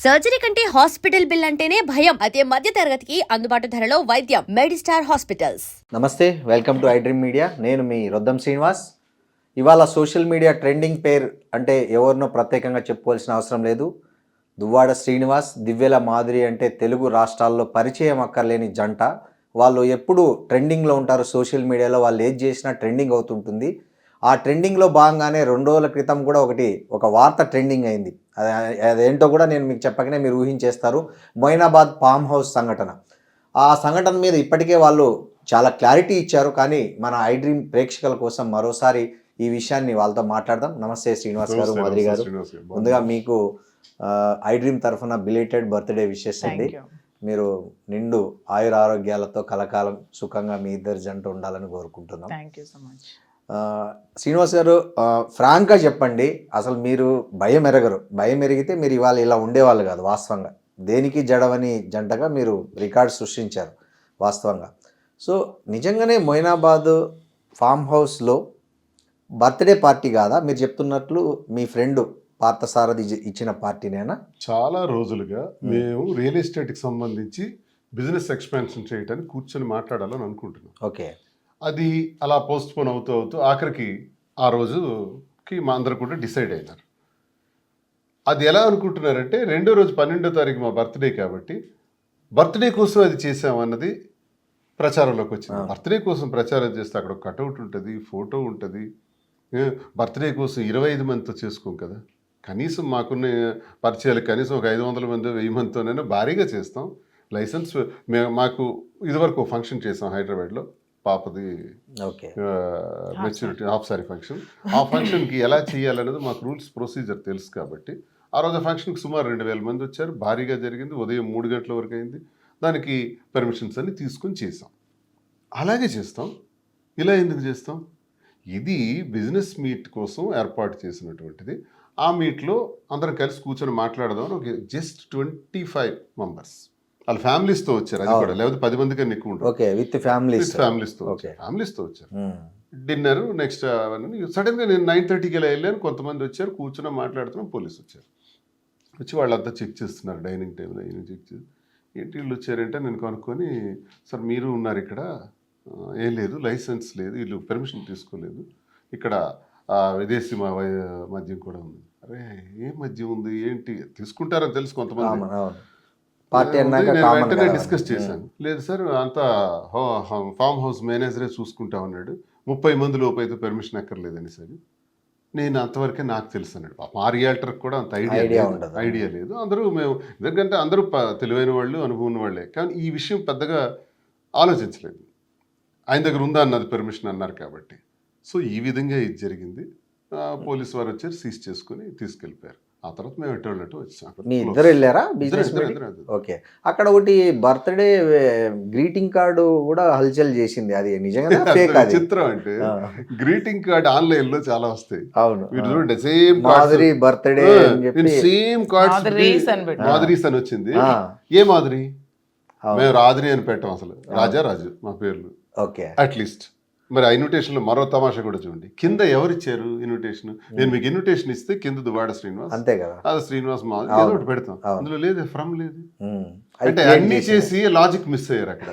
Surgery కంటే hospital bill అంటేనే భయం. అదే మధ్య తరగతికి అందుబాటు ధరలో వైద్యం. Medistar hospitals. నమస్తే, వెల్కమ్ టు ఐడ్రీమ్ మీడియా. నేను మీ రొద్దం శ్రీనివాస్. ఇవాళ సోషల్ మీడియా ట్రెండింగ్ పేర్ అంటే ఎవరినో ప్రత్యేకంగా చెప్పుకోవాల్సిన అవసరం లేదు. దువ్వాడ శ్రీనివాస్, దివ్యల మాధురి అంటే తెలుగు రాష్ట్రాల్లో పరిచయం అక్కర్లేని జంట. వాళ్ళు ఎప్పుడు ట్రెండింగ్లో ఉంటారు సోషల్ మీడియాలో. వాళ్ళు ఏది చేసినా ట్రెండింగ్ అవుతుంటుంది. ఆ ట్రెండింగ్లో భాగంగానే 2 రోజుల క్రితం కూడా ఒక వార్త ట్రెండింగ్ అయింది. అదేంటో కూడా నేను మీకు చెప్పకనే మీరు ఊహించేస్తారు. మొయినాబాద్ ఫామ్ హౌస్ సంఘటన. ఆ సంఘటన మీద ఇప్పటికే వాళ్ళు చాలా క్లారిటీ ఇచ్చారు. కానీ మన ఐడ్రీమ్ ప్రేక్షకుల కోసం మరోసారి ఈ విషయాన్ని వాళ్ళతో మాట్లాడదాం. నమస్తే శ్రీనివాస్ గారు, మాధురి గారు. ముందుగా మీకు ఐడ్రీమ్ తరఫున బిలేటెడ్ బర్త్డే విషెస్ అండి. మీరు నిండు ఆయుర ఆరోగ్యాలతో కలకాలం సుఖంగా మీ ఇద్దరు జంట ఉండాలని కోరుకుంటున్నాం. Thank you so much. Srinivas గారు, ఫ్రాంక్గా చెప్పండి, అసలు మీరు భయం ఎరగరు. భయం ఎరిగితే మీరు ఇవాళ ఇలా ఉండేవాళ్ళు కాదు. వాస్తవంగా దేనికి జడవని జంటగా మీరు రికార్డ్ సృష్టించారు వాస్తవంగా. సో నిజంగానే మొయినాబాద్ ఫామ్ హౌస్లో బర్త్డే పార్టీ కాదా మీరు చెప్తున్నట్లు? మీ ఫ్రెండ్ పార్థసారథి ఇచ్చిన పార్టీనేనా? చాలా రోజులుగా మేము రియల్ ఎస్టేట్కి సంబంధించి బిజినెస్ ఎక్స్పాన్షన్ చేయడానికి కూర్చొని మాట్లాడాలని అనుకుంటున్నాం. ఓకే. అది అలా పోస్ట్ పోన్ అవుతూ ఆఖరికి ఆ రోజుకి మా అందరు కూడా డిసైడ్ అయినారు. అది ఎలా అనుకుంటున్నారంటే, రెండో రోజు 12వ తారీఖు మా బర్త్డే కాబట్టి బర్త్డే కోసం అది చేసామన్నది ప్రచారంలోకి వచ్చింది. బర్త్డే కోసం ప్రచారం చేస్తే అక్కడ కటౌట్ ఉంటుంది, ఫోటో ఉంటుంది. బర్త్డే కోసం 25 మందితో చేసుకోం కదా. కనీసం మాకున్న పరిచయాలు కనీసం ఒక 500 మంది 1000 మందితోనైనా భారీగా చేస్తాం. లైసెన్స్ మాకు ఇదివరకు ఫంక్షన్ చేసాం హైదరాబాద్లో, పాపది మెచ్యూరిటీ హాఫ్ సారీ ఫంక్షన్. ఆ ఫంక్షన్కి ఎలా చేయాలనేది మాకు రూల్స్ ప్రొసీజర్ తెలుసు కాబట్టి ఆ రోజు ఫంక్షన్కి సుమారు 2000 మంది వచ్చారు. భారీగా జరిగింది. ఉదయం 3 గంటల వరకు అయింది. దానికి పర్మిషన్స్ అన్ని తీసుకొని చేసాం. అలాగే చేస్తాం. ఇలా ఎందుకు చేస్తాం? ఇది బిజినెస్ మీట్ కోసం ఏర్పాటు చేసినటువంటిది. ఆ మీట్లో అందరం కలిసి కూర్చొని మాట్లాడదాం. జస్ట్ 25 మెంబర్స్ వాళ్ళ ఫ్యామిలీస్తో వచ్చారు. అది కూడా లేకపోతే 10 మంది కన్నా ఎక్కువ ఉంటారు. ఓకే, విత్ ఫ్యామిలీస్తో వచ్చారు. డిన్నర్ నెక్స్ట్ సడన్గా నేను 9:30కి ఇలా వెళ్ళాను. కొంతమంది వచ్చారు, కూర్చున్నా మాట్లాడుతున్నాం. పోలీసు వచ్చారు. వచ్చి వాళ్ళంతా చెక్ చేస్తున్నారు డైనింగ్ టేబుల్ అయినా చెక్ చేసి. ఏంటి వీళ్ళు వచ్చారంటే నేను కనుక్కొని, సార్ మీరు ఉన్నారు ఇక్కడ, ఏం లేదు లైసెన్స్ లేదు, వీళ్ళు పర్మిషన్ తీసుకోలేదు, ఇక్కడ విదేశీ మద్యం కూడా ఉంది. అరే ఏం మద్యం ఉంది ఏంటి, తీసుకుంటారని తెలుసు కొంతమంది. వెంటనే డిస్కస్ చేశాను. లేదు సార్ అంతా ఫామ్ హౌస్ మేనేజరే చూసుకుంటా ఉన్నాడు, 30 మంది లోపు అయితే పర్మిషన్ అక్కర్లేదని సార్. నేను అంతవరకే నాకు తెలుసు అన్నాడు. మా రియాల్టర్కి కూడా అంత ఐడియా లేదు. అందరూ మేము ఎందుకంటే అందరూ తెలివైన వాళ్ళు, అనుభవం వాళ్ళే. కానీ ఈ విషయం పెద్దగా ఆలోచించలేదు. ఆయన దగ్గర ఉందా అన్నది పర్మిషన్ అన్నారు కాబట్టి. సో ఈ విధంగా ఇది జరిగింది. పోలీసు వారు వచ్చారు, సీజ్ చేసుకుని తీసుకెళ్ళిపోయారు. ఆ తర్వాత మేము ఎటు వచ్చాం. మీ ఇద్దరు వెళ్ళారా బిజినెస్? ఓకే. అక్కడ ఒకటి బర్త్డే గ్రీటింగ్ కార్డు కూడా హల్చల్ చేసింది. అది నిజంగా చిత్రం అంటే గ్రీటింగ్ కార్డ్ ఆన్లైన్ లో చాలా వస్తాయి. అవును, మీరు చూడండి, same Madhuri birthday same cards Madhuri's అని వచ్చింది. ఏ మాధురి? మేము రాధురి అని పెట్టాం. అసలు రాజు మా పేర్లు. ఓకే. అట్లీస్ట్ మరి ఆ ఇన్విటేషన్లో మరో తమాషా కూడా చూడండి. కింద ఎవరిచ్చారు ఇన్విటేషన్? నేను మీకు ఇన్విటేషన్ ఇస్తే కింద దువ్వాడ శ్రీనివాస్, అంతే కదా, అది శ్రీనివాస్ మా ఏదో ఒకటి పెడతాం. అందులో లేదు, ఫ్రమ్ లేదు. అంటే అన్ని చేసి లాజిక్ మిస్ అయ్యారు అక్కడ.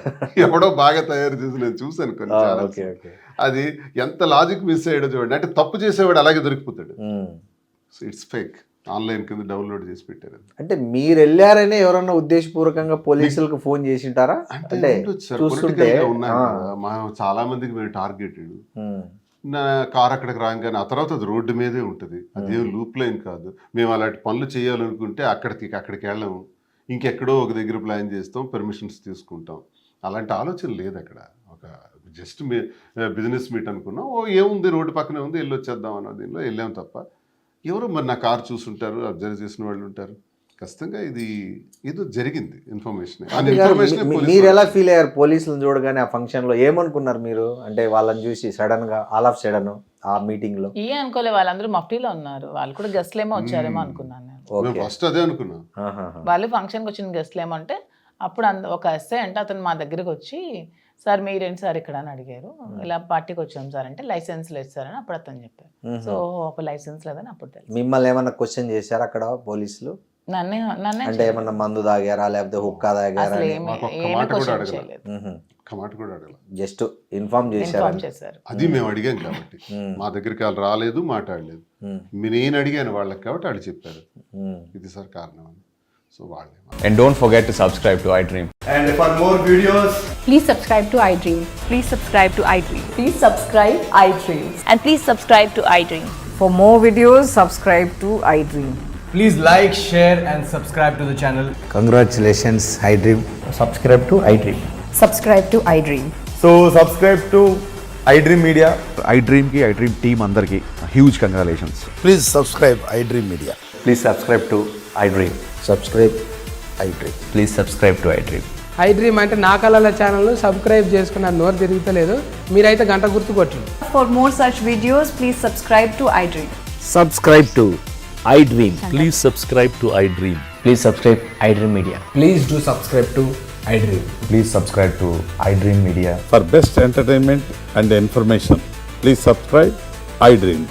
ఎవడో బాగా తయారు చేసి నేను చూసాను కొన్ని ఛానల్స్. అది ఎంత లాజిక్ మిస్ అయ్యాడో చూడండి. అంటే తప్పు చేసేవాడు అలాగే దొరికిపోతాడు. So it's fake. ఆన్లైన్ కింద డౌన్లోడ్ చేసి పెట్టారు. అంటే మీరు వెళ్ళారనే ఎవరన్నా ఉద్దేశపూర్వకంగా పోలీసులకు ఫోన్ చేసింటారా? అంటే చూస్తుంటే చాలా మందికి మేము టార్గెటెడ్. నా కార్ అక్కడికి రాగానే ఆ తర్వాత అది రోడ్డు మీదే ఉంటుంది. అదేం లూప్ లైన్ కాదు. మేము అలాంటి పనులు చేయాలనుకుంటే అక్కడికి వెళ్ళాము. ఇంకెక్కడో ఒక దగ్గర ప్లాన్ చేస్తాం, పర్మిషన్స్ తీసుకుంటాం. అలాంటి ఆలోచన లేదు అక్కడ. ఒక జస్ట్ బిజినెస్ మీట్ అనుకున్నాం. ఏముంది, రోడ్డు పక్కనే ఉంది, వెళ్ళొచ్చేద్దాం అన్న దీనిలో వెళ్ళాం తప్ప. ఎవరు మరి నా కారు చూసుంటారు, అబ్జర్వ్ చేసిన వాళ్ళు ఉంటారు. ఖచ్చితంగా ఇది ఏదో జరిగింది. ఇన్ఫర్మేషన్ మీరు ఎలా ఫీల్ అయ్యారు పోలీసులను చూడగానే? ఆ ఫంక్షన్ లో ఏమనుకున్నారు మీరు? అంటే వాళ్ళని చూసి సడన్ గా ఆల్ ఆఫ్ సడన్ ఆ మీటింగ్ లో ఏ అనుకోలే, వాళ్ళందరూ మఫ్టీలో ఉన్నారు. వాళ్ళు కూడా గెస్ట్లు ఏమో వచ్చారేమో అనుకున్నాను నేను. ఫస్ట్ అదే అనుకున్నా. వాళ్ళు ఫంక్షన్కి వచ్చిన గెస్ట్లు ఏమో అంటే, అప్పుడు ఒక ఎస్ఐ అంటే అతను మా దగ్గరికి వచ్చి, సార్ మీరేంటి సార్ ఇక్కడ అని అడిగారు. ఇలా పార్టీకి వచ్చాం సార్ అంటే, లైసెన్స్ లేదు సార్ అని అప్పుడు అతను చెప్పారు. సో ఒక లైసెన్స్ లేదని అప్పుడు తెలుసు. మిమ్మల్ని ఏమన్నా క్వశ్చన్ చేశారు అక్కడ పోలీసులు? నన్నే అంటే ఏమన్నా మందు తాగారా లేకపోతే హుక్కా తాగారా అసలు ఏమి మాకు ఒక్క ఏమి మాట కూడా క్వశ్చన్ అడగలేదు. చేయలేదు. ఒక్క మాట కూడా అడగల. జస్ట్ ఇన్ఫార్మ్ చేశారు ఇన్ఫార్మ్ చేశారు. అది మేము అడిగాం కాబట్టి మా దగ్గరికి వాళ్ళు రాలేదు, మాట్లాడలేదు. నేను అడిగాను వాళ్ళకి కాబట్టి వాళ్ళు చెప్పారు ఇది సార్ కారణం అని. సో వాళ్ళే And don't forget to subscribe to iDream. And for more videos, Please subscribe to iDream. Please subscribe to iDream. Please subscribe iDream. And please subscribe to iDream. For more videos, subscribe to iDream. please like, share, and subscribe to the channel. Congratulations iDream. Subscribe to iDream. Subscribe to iDream. So, subscribe to iDream Media. iDream ki iDream team andarki huge congratulations. Please subscribe iDream Media. Please subscribe to iDream. Subscribe iDream. Please subscribe to iDream. iDream అంటే నా కళల channel subscribe చేసుకున్న నోరు తిరుగుతలేదు, మీరైతే గంట గుర్తు కొట్టండి. For more such videos, please subscribe to iDream. Subscribe to iDream. Please subscribe to iDream. Please subscribe iDream Media. Please do subscribe to iDream. Please subscribe to iDream Media. For best entertainment and information, please subscribe iDream.